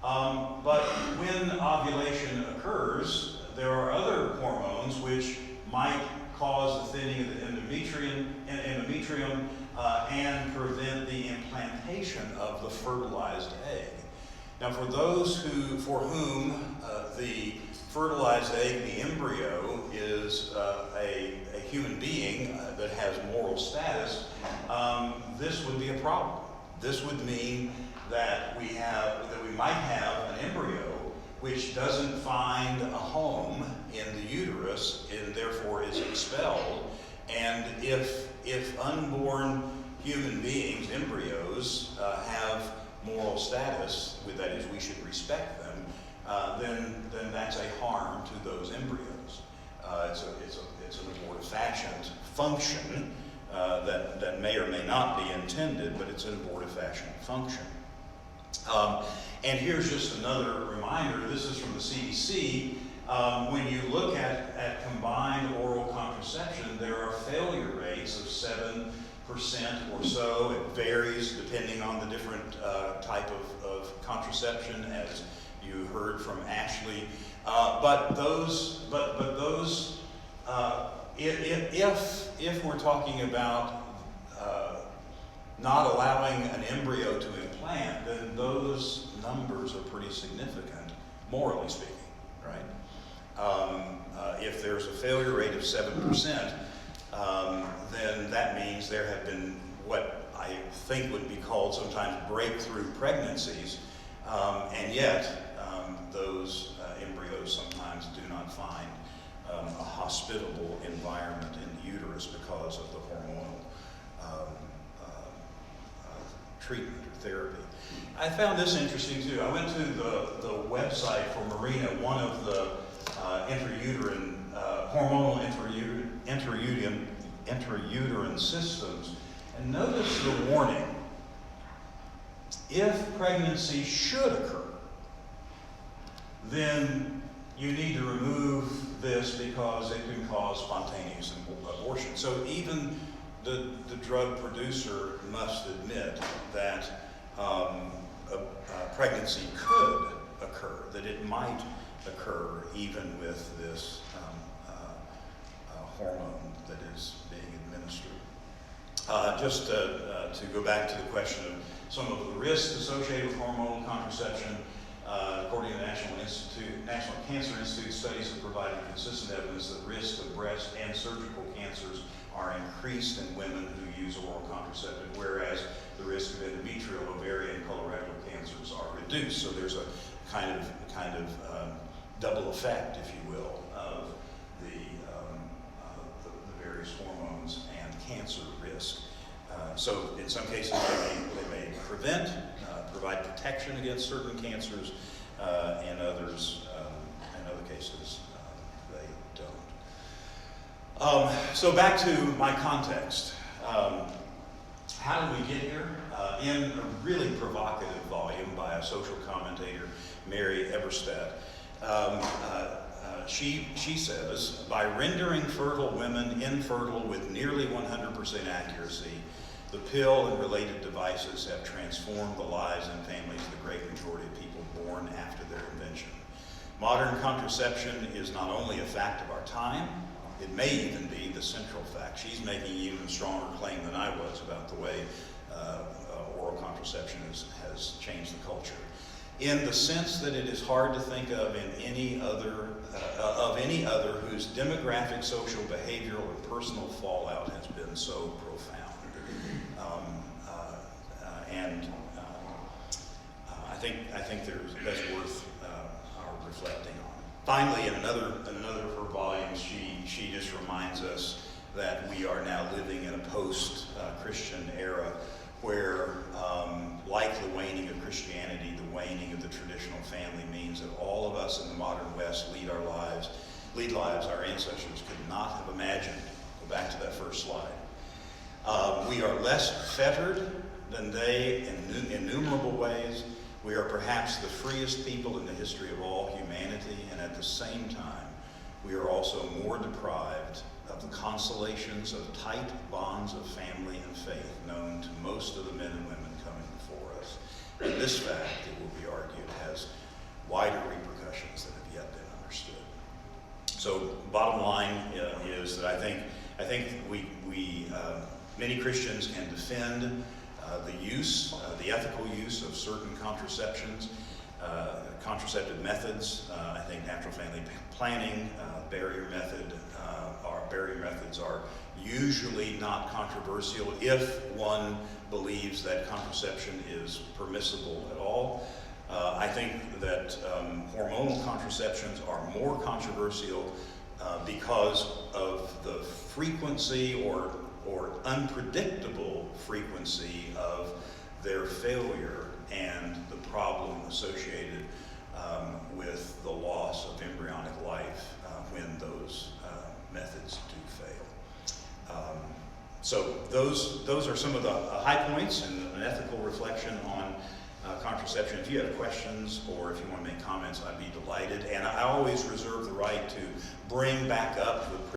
But when ovulation occurs, there are other hormones which might cause the thinning of the endometrium and prevent the implantation of the fertilized egg. Now, for those for whom the fertilized egg, the embryo, is a human being that has moral status, this would be a problem. This would mean that we might have an embryo which doesn't find a home in the uterus and therefore is expelled. And if unborn human beings, embryos, have moral status, that is, we should respect them, then that's a harm to those embryos. It's an abortifacient function that may or may not be intended, but it's an abortifacient function. And here's just another reminder. This is from the CDC. When you look at combined oral contraception, there are failure rates of 7% or so. It varies depending on the different type of contraception, as you heard from Ashley. But if we're talking about not allowing an embryo to implant, then those numbers are pretty significant, morally speaking, right? If there's a failure rate of 7%, then that means there have been what I think would be called sometimes breakthrough pregnancies, and yet those embryos sometimes do not find a hospitable environment in the uterus because of the hormonal treatment or therapy. I found this interesting too. I went to the website for Mirena, one of the hormonal intrauterine systems, and notice the warning. If pregnancy should occur, then you need to remove this because it can cause spontaneous abortion. So even the drug producer must admit that pregnancy could occur, that it might occur even with this hormone that is being administered. Just to go back to the question of some of the risks associated with hormonal contraception, according to the National Cancer Institute, studies have provided consistent evidence that risks of breast and surgical cancers are increased in women who use oral contraceptive, whereas the risk of endometrial, ovarian, and colorectal cancers are reduced. So there's a kind of double effect, if you will, of the various hormones and cancer risk. So in some cases they may provide protection against certain cancers, and others, in other cases, they don't. So back to my context. How did we get here? In a really provocative volume by a social commentator, Mary Eberstadt, she says, by rendering fertile women infertile with nearly 100% accuracy, the pill and related devices have transformed the lives and families of the great majority of people born after their invention. Modern contraception is not only a fact of our time, it may even be the central fact. She's making an even stronger claim than I was about the way oral contraception has changed the culture, in the sense that it is hard to think of any other whose demographic, social, behavioral, and personal fallout has been so profound. I think that's worth our reflecting on. Finally, in another of her volumes, she just reminds us that we are now living in a post-Christian era where, like the waning of Christianity, the waning of the traditional family means that all of us in the modern West lead lives our ancestors could not have imagined. Go back to that first slide. We are less fettered than they in innumerable ways. We are perhaps the freest people in the history of all humanity, and at the same time, we are also more deprived of the consolations of tight bonds of family and faith known to most of the men and women coming before us. And this fact, it will be argued, has wider repercussions that have yet been understood. So, bottom line is that I think many Christians can defend the ethical use of certain contraceptions, contraceptive methods. I think natural family planning, barrier methods are usually not controversial if one believes that contraception is permissible at all. I think that hormonal contraceptions are more controversial because of the frequency or unpredictable frequency of their failure and the problem associated with the loss of embryonic life when those methods do fail. So those are some of the high points and an ethical reflection on contraception. If you have questions or if you want to make comments, I'd be delighted. And I always reserve the right to bring back up the